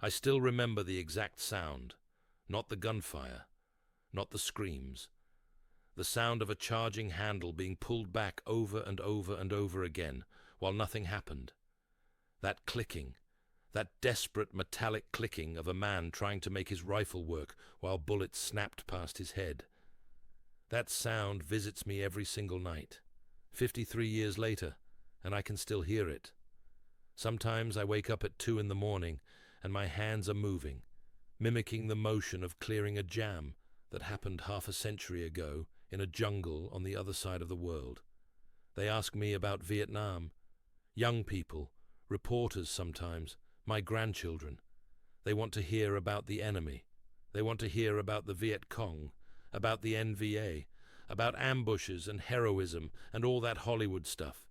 I still remember the exact sound, not the gunfire, not the screams, the sound of a charging handle being pulled back over and over and over again while nothing happened. That clicking, that desperate metallic clicking of a man trying to make his rifle work while bullets snapped past his head. That sound visits me every single night, 53 years later, and I can still hear it. Sometimes I wake up at 2 in the morning and my hands are moving, mimicking the motion of clearing a jam that happened half a century ago in a jungle on the other side of the world. They ask me about Vietnam. Young people, reporters sometimes, my grandchildren. They want to hear about the enemy. They want to hear about the Viet Cong, about the NVA, about ambushes and heroism and all that Hollywood stuff.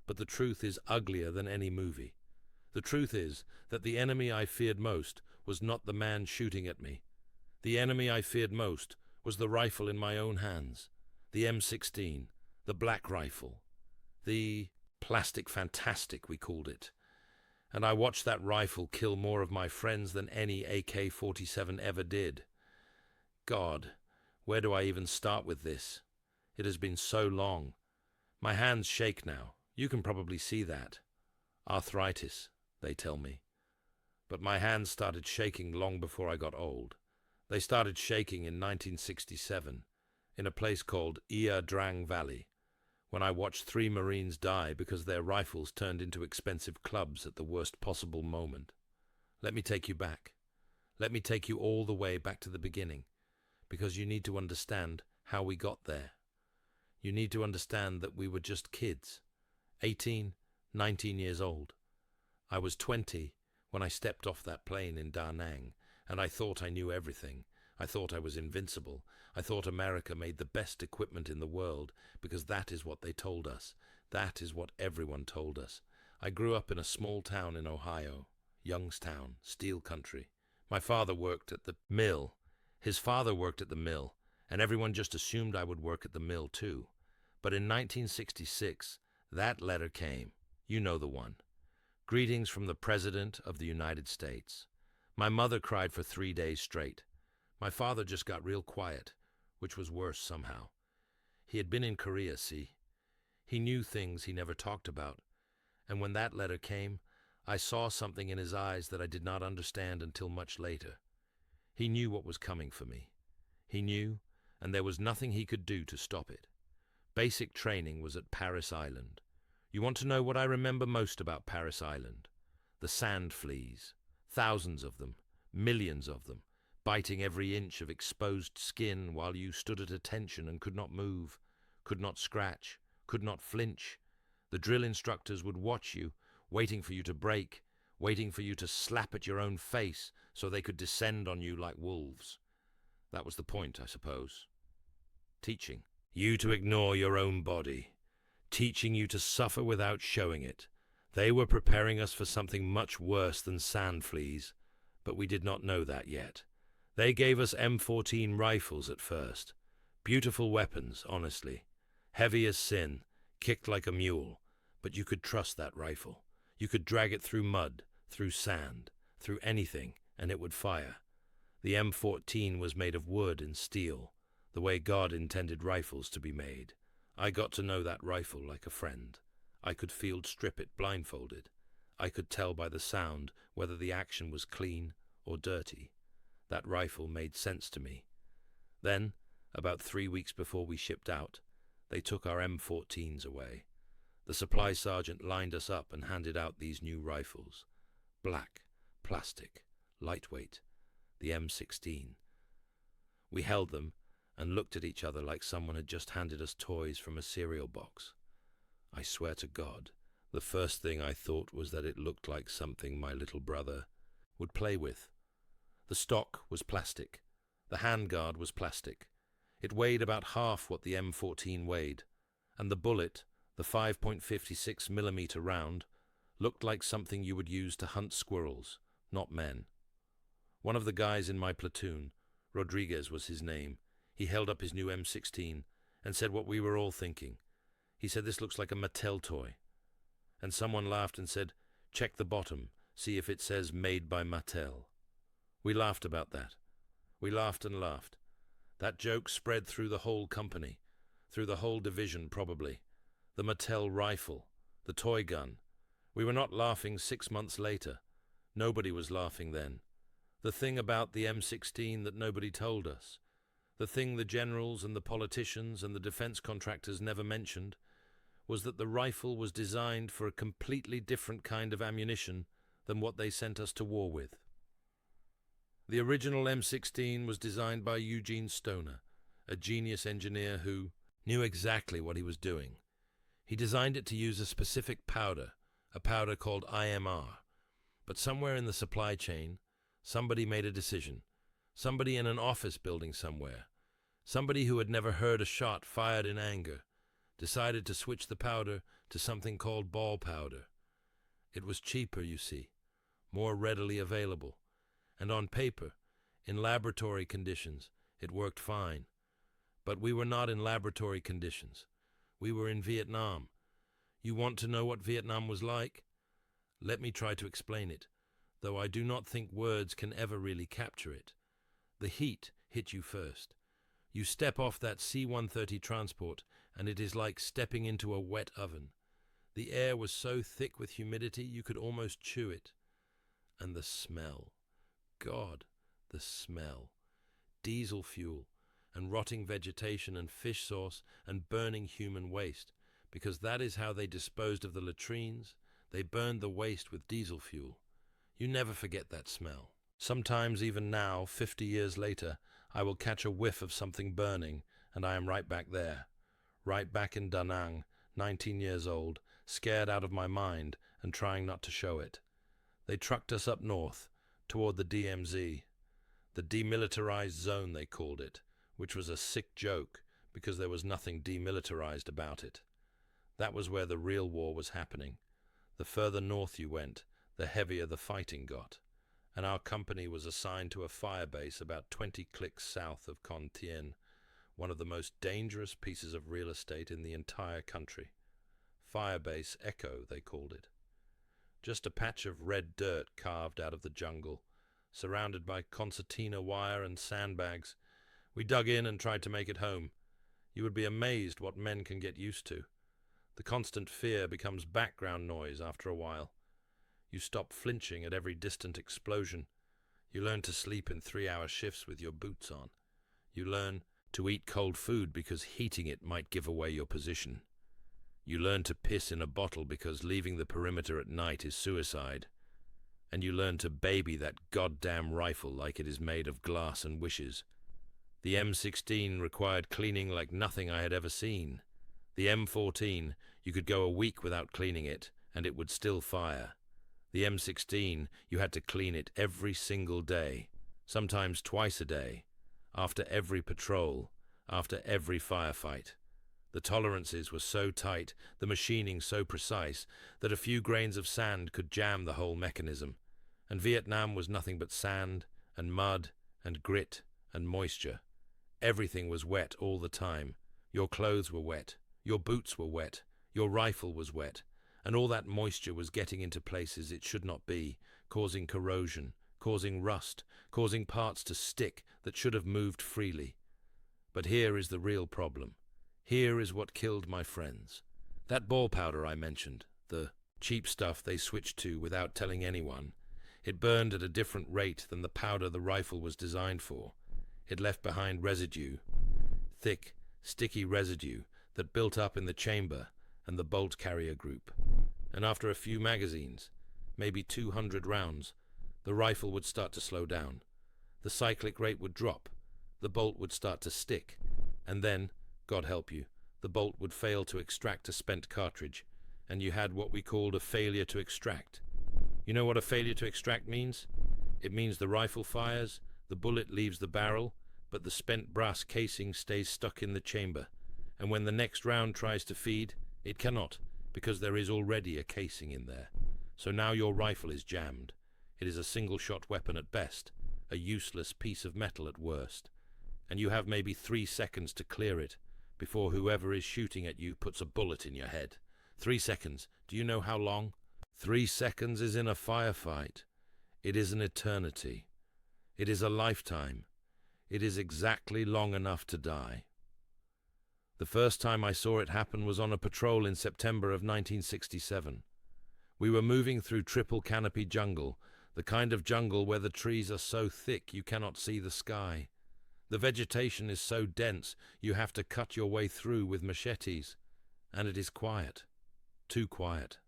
But the truth is uglier than any movie. The truth is that the enemy I feared most was not the man shooting at me. The enemy I feared most was the rifle in my own hands, the M16, the black rifle, the plastic fantastic, we called it. And I watched that rifle kill more of my friends than any AK-47 ever did. God, where do I even start with this? It has been so long. My hands shake now. You can probably see that. Arthritis, they tell me. But my hands started shaking long before I got old. They started shaking in 1967, in a place called Ia Drang Valley, when I watched 3 Marines die because their rifles turned into expensive clubs at the worst possible moment. Let me take you back. Let me take you all the way back to the beginning, because you need to understand how we got there. You need to understand that we were just kids, 18, 19 years old. I was 20 when I stepped off that plane in Da Nang, and I thought I knew everything. I thought I was invincible. I thought America made the best equipment in the world, because that is what they told us. That is what everyone told us. I grew up in a small town in Ohio, Youngstown, steel country. My father worked at the mill. His father worked at the mill, and everyone just assumed I would work at the mill too. But in 1966, that letter came. You know the one. Greetings from the President of the United States. My mother cried for 3 days straight. My father just got real quiet, which was worse somehow. He had been in Korea, see? He knew things he never talked about. And when that letter came, I saw something in his eyes that I did not understand until much later. He knew what was coming for me. He knew, and there was nothing he could do to stop it. Basic training was at Paris Island. You want to know what I remember most about Paris Island? The sand fleas. Thousands of them, millions of them, biting every inch of exposed skin while you stood at attention and could not move, could not scratch, could not flinch. The drill instructors would watch you, waiting for you to break, waiting for you to slap at your own face so they could descend on you like wolves. That was the point, I suppose. Teaching you to ignore your own body, teaching you to suffer without showing it. They were preparing us for something much worse than sand fleas, but we did not know that yet. They gave us M14 rifles at first. Beautiful weapons, honestly. Heavy as sin, kicked like a mule, but you could trust that rifle. You could drag it through mud, through sand, through anything, and it would fire. The M14 was made of wood and steel, the way God intended rifles to be made. I got to know that rifle like a friend. I could field strip it blindfolded. I could tell by the sound whether the action was clean or dirty. That rifle made sense to me. Then, about 3 weeks before we shipped out, they took our M14s away. The supply sergeant lined us up and handed out these new rifles. Black, plastic, lightweight, the M16. We held them and looked at each other like someone had just handed us toys from a cereal box. I swear to God, the first thing I thought was that it looked like something my little brother would play with. The stock was plastic. The handguard was plastic. It weighed about half what the M14 weighed, and the bullet, the 5.56mm round, looked like something you would use to hunt squirrels, not men. One of the guys in my platoon, Rodriguez was his name, he held up his new M16 and said what we were all thinking. He said, "This looks like a Mattel toy." And someone laughed and said, "Check the bottom. see if it says made by Mattel. We laughed about that. We laughed and laughed. That joke spread through the whole company, through the whole division probably. The Mattel rifle, the toy gun. We were not laughing 6 months later. Nobody was laughing then. The thing about the M16 that nobody told us, the thing the generals and the politicians and the defense contractors never mentioned, was that the rifle was designed for a completely different kind of ammunition than what they sent us to war with. The original M16 was designed by Eugene Stoner, a genius engineer who knew exactly what he was doing. He designed it to use a specific powder, a powder called IMR. But somewhere in the supply chain, somebody made a decision. Somebody in an office building somewhere, somebody who had never heard a shot fired in anger, decided to switch the powder to something called ball powder. It was cheaper, you see, more readily available, and on paper, in laboratory conditions, it worked fine. But we were not in laboratory conditions. We were in Vietnam. You want to know what Vietnam was like? Let me try to explain it, though I do not think words can ever really capture it. The heat hit you first. You step off that C-130 transport, and it is like stepping into a wet oven. The air was so thick with humidity you could almost chew it. And the smell. God, the smell. Diesel fuel, and rotting vegetation and fish sauce and burning human waste, because that is how they disposed of the latrines. They burned the waste with diesel fuel. You never forget that smell. Sometimes even now, 50 years later, I will catch a whiff of something burning, and I am right back there. Right back in Da Nang, 19 years old, scared out of my mind and trying not to show it. They trucked us up north, toward the DMZ. The demilitarized zone, they called it, which was a sick joke because there was nothing demilitarized about it. That was where the real war was happening. The further north you went, the heavier the fighting got. And our company was assigned to a fire base about 20 clicks south of Con Thien, one of the most dangerous pieces of real estate in the entire country. Firebase Echo, they called it. Just a patch of red dirt carved out of the jungle, surrounded by concertina wire and sandbags. We dug in and tried to make it home. You would be amazed what men can get used to. The constant fear becomes background noise after a while. You stop flinching at every distant explosion. You learn to sleep in 3-hour shifts with your boots on. You learn to eat cold food because heating it might give away your position. You learn to piss in a bottle because leaving the perimeter at night is suicide. And you learn to baby that goddamn rifle like it is made of glass and wishes. The M16 required cleaning like nothing I had ever seen. The M14, you could go a week without cleaning it, and it would still fire. The M16, you had to clean it every single day, sometimes twice a day, after every patrol, after every firefight. The tolerances were so tight, the machining so precise, that a few grains of sand could jam the whole mechanism. And Vietnam was nothing but sand, and mud, and grit, and moisture. Everything was wet all the time. Your clothes were wet, your boots were wet, your rifle was wet, and all that moisture was getting into places it should not be, causing corrosion, causing rust, causing parts to stick that should have moved freely. But here is the real problem. Here is what killed my friends. That ball powder I mentioned, the cheap stuff they switched to without telling anyone, it burned at a different rate than the powder the rifle was designed for. It left behind residue, thick, sticky residue that built up in the chamber and the bolt carrier group. And after a few magazines, maybe 200 rounds, the rifle would start to slow down. The cyclic rate would drop, the bolt would start to stick, and then, God help you, the bolt would fail to extract a spent cartridge, and you had what we called a failure to extract. You know what a failure to extract means? It means the rifle fires, the bullet leaves the barrel, but the spent brass casing stays stuck in the chamber, and when the next round tries to feed, it cannot, because there is already a casing in there. So now your rifle is jammed. It is a single-shot weapon at best, a useless piece of metal at worst, and you have maybe 3 seconds to clear it before whoever is shooting at you puts a bullet in your head. 3 seconds. Do you know how long? 3 seconds is in a firefight. It is an eternity. It is a lifetime. It is exactly long enough to die. The first time I saw it happen was on a patrol in September of 1967. We were moving through triple canopy jungle, the kind of jungle where the trees are so thick you cannot see the sky. The vegetation is so dense you have to cut your way through with machetes. And it is quiet. Too quiet.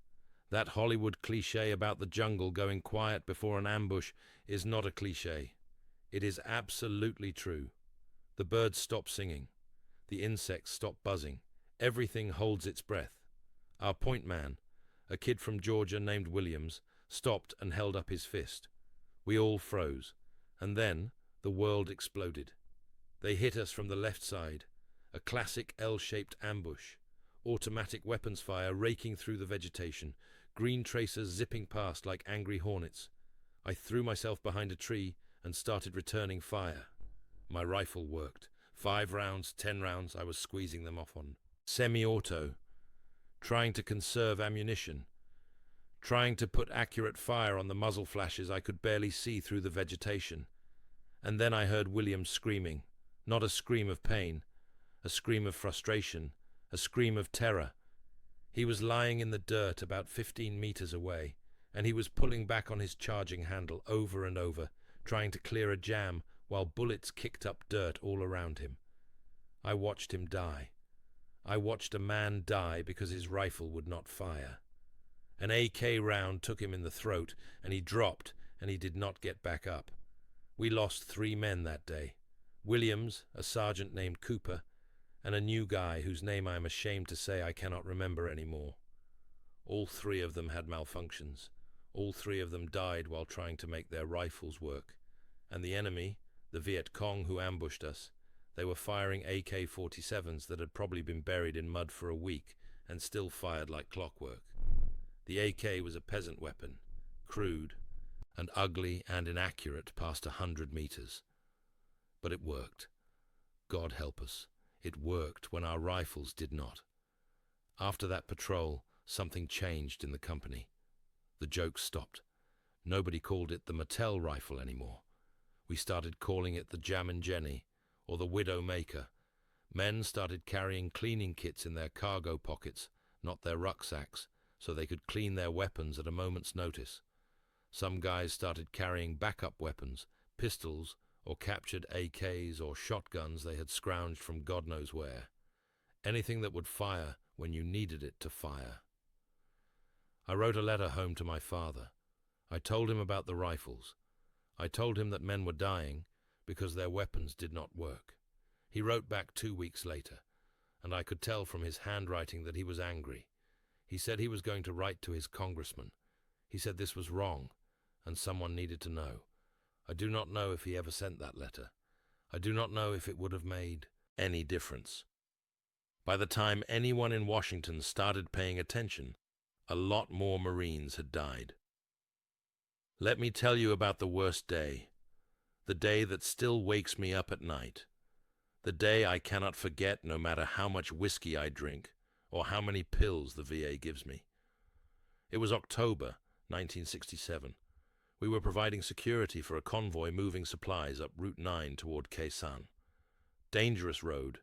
That Hollywood cliché about the jungle going quiet before an ambush is not a cliché. It is absolutely true. The birds stop singing. The insects stop buzzing. Everything holds its breath. Our point man, a kid from Georgia named Williams, stopped and held up his fist. We all froze. And then the world exploded. They hit us from the left side. A classic L-shaped ambush. Automatic weapons fire raking through the vegetation. Green tracers zipping past like angry hornets. I threw myself behind a tree and started returning fire. My rifle worked. 5 rounds, 10 rounds, I was squeezing them off on semi-auto, trying to conserve ammunition, trying to put accurate fire on the muzzle flashes I could barely see through the vegetation. And then I heard William screaming, not a scream of pain, a scream of frustration, a scream of terror. He was lying in the dirt about 15 meters away, and he was pulling back on his charging handle over and over, trying to clear a jam while bullets kicked up dirt all around him. I watched him die. I watched a man die because his rifle would not fire. An AK round took him in the throat, and he dropped, and he did not get back up. We lost 3 men that day. Williams, a sergeant named Cooper, and a new guy whose name I am ashamed to say I cannot remember anymore. All 3 of them had malfunctions. All 3 of them died while trying to make their rifles work. And the enemy, the Viet Cong who ambushed us, they were firing AK-47s that had probably been buried in mud for a week and still fired like clockwork. The AK was a peasant weapon, crude and ugly and inaccurate past 100 meters. But it worked. God help us. It worked when our rifles did not. After that patrol, something changed in the company. The jokes stopped. Nobody called it the Mattel rifle anymore. We started calling it the Jam and Jenny, or the Widow Maker. Men started carrying cleaning kits in their cargo pockets, not their rucksacks, so they could clean their weapons at a moment's notice. Some guys started carrying backup weapons, pistols, or captured AKs or shotguns they had scrounged from God knows where. Anything that would fire when you needed it to fire. I wrote a letter home to my father. I told him about the rifles. I told him that men were dying because their weapons did not work. He wrote back 2 weeks later, and I could tell from his handwriting that he was angry. He said he was going to write to his congressman. He said this was wrong, and someone needed to know. I do not know if he ever sent that letter. I do not know if it would have made any difference. By the time anyone in Washington started paying attention, a lot more Marines had died. Let me tell you about the worst day. The day that still wakes me up at night. The day I cannot forget no matter how much whiskey I drink or how many pills the VA gives me. It was October 1967. We were providing security for a convoy moving supplies up Route 9 toward Khe Sanh. Dangerous road.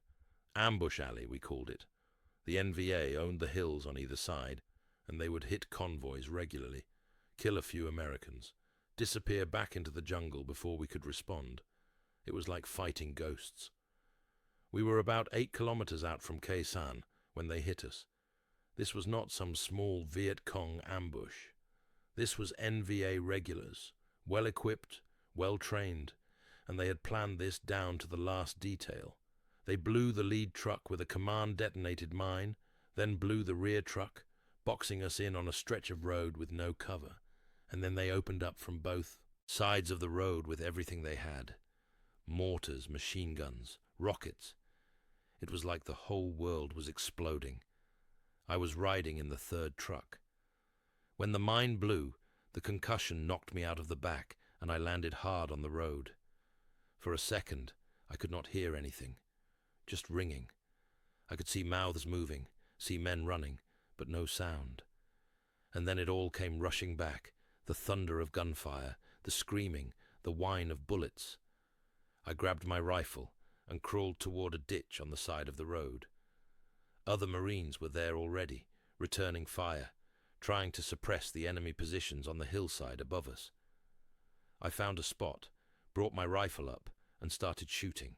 Ambush alley, we called it. The NVA owned the hills on either side, and they would hit convoys regularly, kill a few Americans, disappear back into the jungle before we could respond. It was like fighting ghosts. We were about 8 kilometers out from Khe Sanh when they hit us. This was not some small Viet Cong ambush. This was NVA regulars, well-equipped, well-trained, and they had planned this down to the last detail. They blew the lead truck with a command-detonated mine, then blew the rear truck, boxing us in on a stretch of road with no cover, and then they opened up from both sides of the road with everything they had. Mortars, machine guns, rockets. It was like the whole world was exploding. I was riding in the third truck. When the mine blew, the concussion knocked me out of the back, and I landed hard on the road. For a second, I could not hear anything, just ringing. I could see mouths moving, see men running, but no sound. And then it all came rushing back, the thunder of gunfire, the screaming, the whine of bullets. I grabbed my rifle and crawled toward a ditch on the side of the road. Other Marines were there already, returning fire, trying to suppress the enemy positions on the hillside above us. I found a spot, brought my rifle up, and started shooting.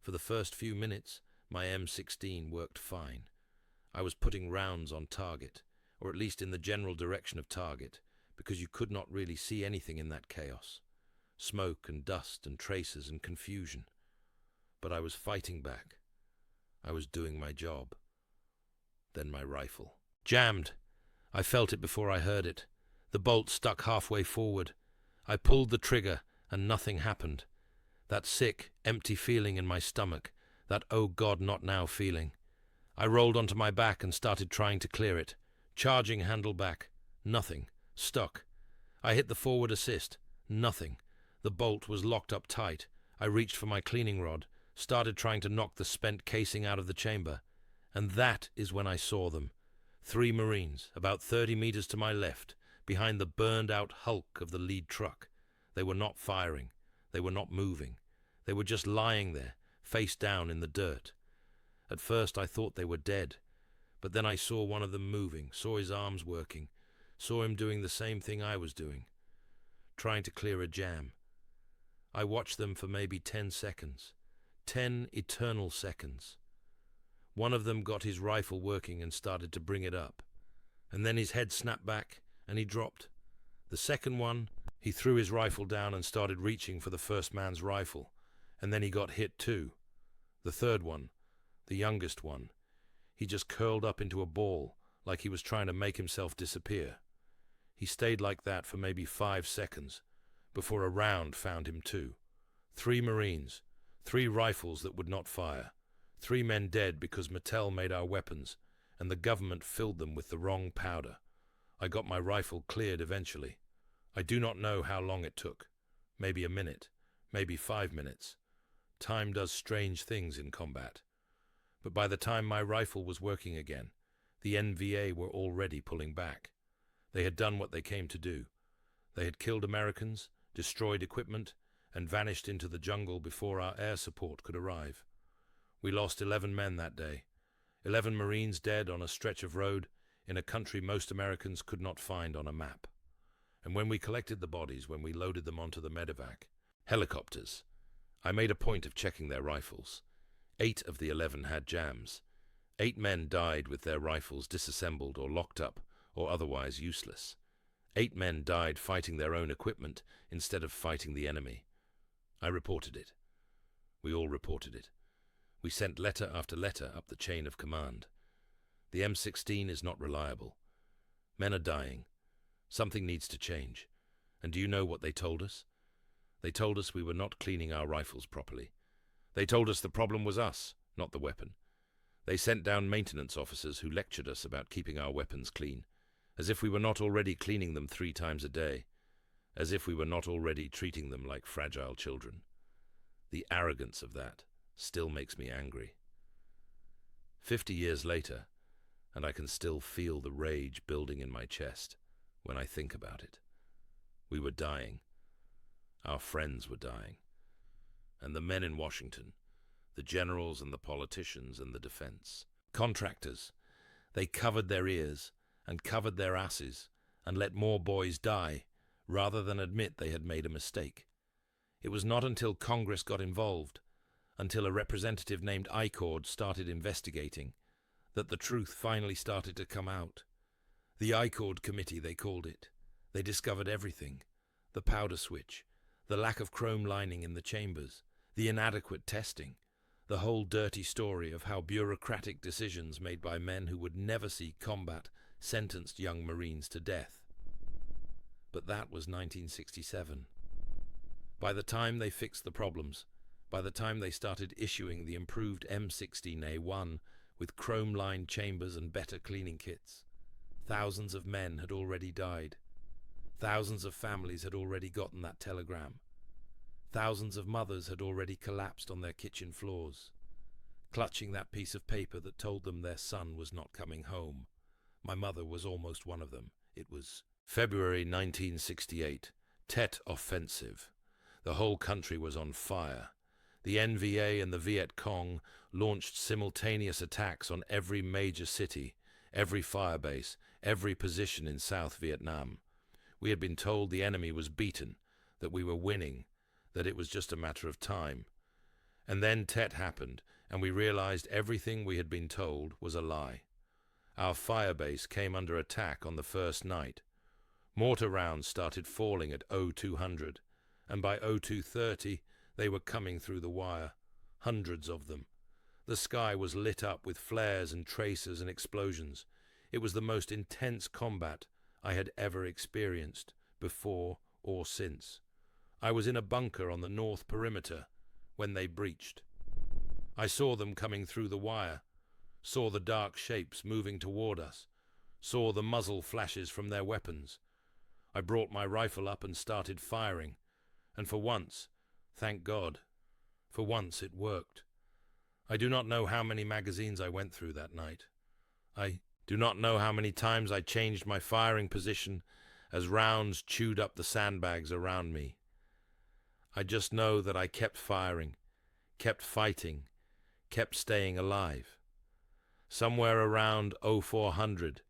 For the first few minutes, my M16 worked fine. I was putting rounds on target, or at least in the general direction of target, because you could not really see anything in that chaos. Smoke and dust and traces and confusion. But I was fighting back. I was doing my job. Then my rifle. Jammed! I felt it before I heard it. The bolt stuck halfway forward. I pulled the trigger, and nothing happened. That sick, empty feeling in my stomach, that oh God, not now feeling. I rolled onto my back and started trying to clear it. Charging handle back. Nothing. Stuck. I hit the forward assist. Nothing. The bolt was locked up tight. I reached for my cleaning rod, started trying to knock the spent casing out of the chamber. And that is when I saw them. 3 Marines, about 30 meters to my left, behind the burned-out hulk of the lead truck. They were not firing. They were not moving. They were just lying there, face down in the dirt. At first I thought they were dead, but then I saw one of them moving, saw his arms working, saw him doing the same thing I was doing, trying to clear a jam. I watched them for maybe 10 seconds. 10 eternal seconds. One of them got his rifle working and started to bring it up. And then his head snapped back and he dropped. The second one, he threw his rifle down and started reaching for the first man's rifle. And then he got hit too. The third one, the youngest one, he just curled up into a ball like he was trying to make himself disappear. He stayed like that for maybe 5 seconds before a round found him too. 3 Marines, 3 rifles that would not fire, 3 men dead because Mattel made our weapons and the government filled them with the wrong powder. I got my rifle cleared eventually. I do not know how long it took. Maybe a minute, maybe 5 minutes. Time does strange things in combat. But by the time my rifle was working again, the NVA were already pulling back. They had done what they came to do. They had killed Americans, destroyed equipment, and vanished into the jungle before our air support could arrive. We lost 11 men that day, 11 Marines dead on a stretch of road in a country most Americans could not find on a map. And when we collected the bodies, when we loaded them onto the medevac, helicopters, I made a point of checking their rifles. 8 of the 11 had jams. 8 men died with their rifles disassembled or locked up or otherwise useless. 8 men died fighting their own equipment instead of fighting the enemy. I reported it. We all reported it. We sent letter after letter up the chain of command. The M16 is not reliable. Men are dying. Something needs to change. And do you know what they told us? They told us we were not cleaning our rifles properly. They told us the problem was us, not the weapon. They sent down maintenance officers who lectured us about keeping our weapons clean, as if we were not already cleaning them 3 times a day, as if we were not already treating them like fragile children. The arrogance of that still makes me angry. 50 years later, and I can still feel the rage building in my chest when I think about it. We were dying. Our friends were dying. And the men in Washington, the generals and the politicians and the defense, contractors, they covered their ears and covered their asses and let more boys die rather than admit they had made a mistake. It was not until Congress got involved, until a representative named I-Cord started investigating, that the truth finally started to come out. The I-Cord committee, they called it. They discovered everything. The powder switch, the lack of chrome lining in the chambers, the inadequate testing, the whole dirty story of how bureaucratic decisions made by men who would never see combat sentenced young Marines to death. But that was 1967. By the time they fixed the problems, by the time they started issuing the improved M16A1 with chrome-lined chambers and better cleaning kits, thousands of men had already died. Thousands of families had already gotten that telegram. Thousands of mothers had already collapsed on their kitchen floors, clutching that piece of paper that told them their son was not coming home. My mother was almost one of them. It was February 1968, Tet Offensive. The whole country was on fire. The NVA and the Viet Cong launched simultaneous attacks on every major city, every firebase, every position in South Vietnam. We had been told the enemy was beaten, that we were winning, that it was just a matter of time. And then Tet happened, and we realized everything we had been told was a lie. Our firebase came under attack on the first night. Mortar rounds started falling at 0200, and by 0230 they were coming through the wire, hundreds of them. The sky was lit up with flares and tracers and explosions. It was the most intense combat I had ever experienced, before or since. I was in a bunker on the north perimeter when they breached. I saw them coming through the wire, saw the dark shapes moving toward us, saw the muzzle flashes from their weapons. I brought my rifle up and started firing, and for once, thank God, for once it worked. I do not know how many magazines I went through that night. I do not know how many times I changed my firing position as rounds chewed up the sandbags around me. I just know that I kept firing, kept fighting, kept staying alive. Somewhere around 0400,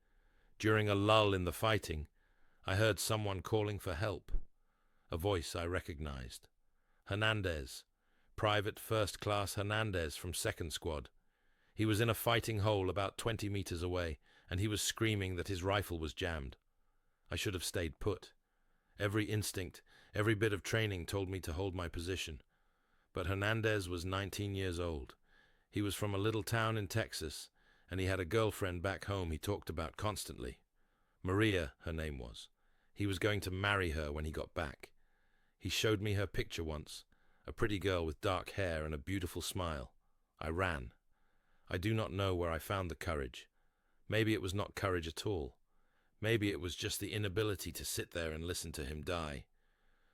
during a lull in the fighting, I heard someone calling for help. A voice I recognized. Hernandez, Private First Class Hernandez from 2nd Squad. He was in a fighting hole about 20 meters away, and he was screaming that his rifle was jammed. I should have stayed put. Every instinct, every bit of training told me to hold my position. But Hernandez was 19 years old. He was from a little town in Texas, and he had a girlfriend back home he talked about constantly. Maria, her name was. He was going to marry her when he got back. He showed me her picture once, a pretty girl with dark hair and a beautiful smile. I ran. I do not know where I found the courage. Maybe it was not courage at all. Maybe it was just the inability to sit there and listen to him die.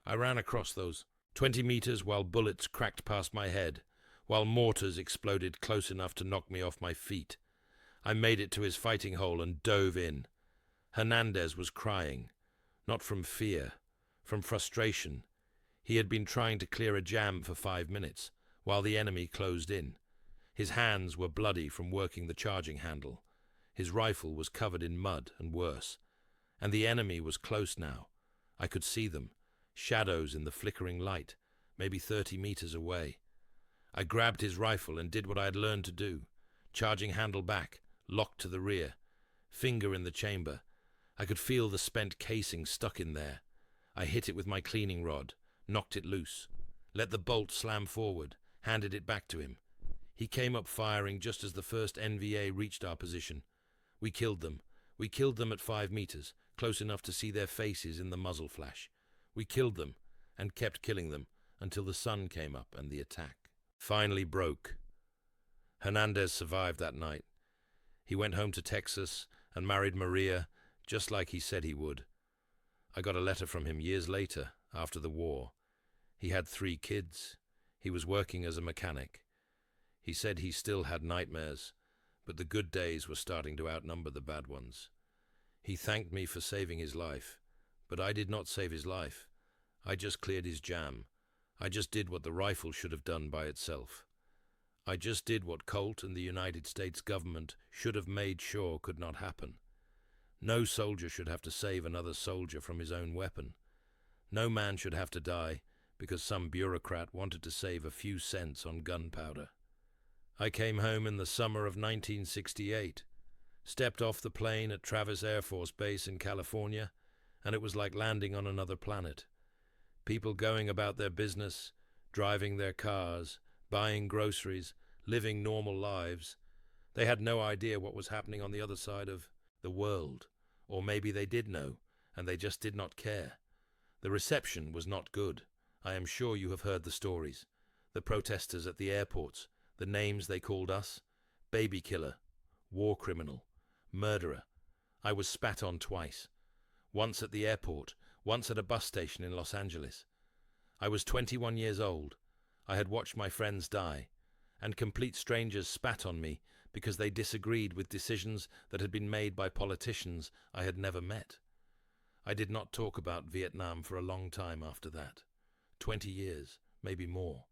I ran across those 20 meters while bullets cracked past my head, while mortars exploded close enough to knock me off my feet. I made it to his fighting hole and dove in. Hernandez was crying, not from fear, from frustration. He had been trying to clear a jam for 5 minutes, while the enemy closed in. His hands were bloody from working the charging handle. His rifle was covered in mud and worse. And the enemy was close now. I could see them, shadows in the flickering light, maybe 30 meters away. I grabbed his rifle and did what I had learned to do. Charging handle back, locked to the rear, finger in the chamber. I could feel the spent casing stuck in there. I hit it with my cleaning rod, knocked it loose, let the bolt slam forward, handed it back to him. He came up firing just as the first NVA reached our position. We killed them. We killed them at 5 meters, close enough to see their faces in the muzzle flash. We killed them, and kept killing them, until the sun came up and the attack finally broke. Hernandez survived that night. He went home to Texas and married Maria, just like he said he would. I got a letter from him years later, after the war. He had 3 kids. He was working as a mechanic. He said he still had nightmares, but the good days were starting to outnumber the bad ones. He thanked me for saving his life, but I did not save his life. I just cleared his jam. I just did what the rifle should have done by itself. I just did what Colt and the United States government should have made sure could not happen. No soldier should have to save another soldier from his own weapon. No man should have to die because some bureaucrat wanted to save a few cents on gunpowder. I came home in the summer of 1968, stepped off the plane at Travis Air Force Base in California, and it was like landing on another planet. People going about their business, driving their cars, buying groceries, living normal lives. They had no idea what was happening on the other side of the world. Or maybe they did know, and they just did not care. The reception was not good. I am sure you have heard the stories. The protesters at the airports, the names they called us: baby killer, war criminal, murderer. I was spat on twice. Once at the airport, once at a bus station in Los Angeles. I was 21 years old. I had watched my friends die, and complete strangers spat on me because they disagreed with decisions that had been made by politicians I had never met. I did not talk about Vietnam for a long time after that. 20 years, maybe more.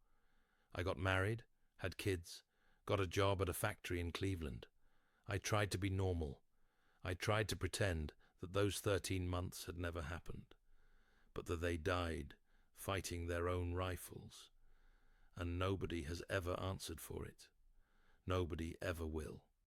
I got married, had kids, got a job at a factory in Cleveland. I tried to be normal. I tried to pretend that those 13 months had never happened, but that they died fighting their own rifles. And nobody has ever answered for it. Nobody ever will.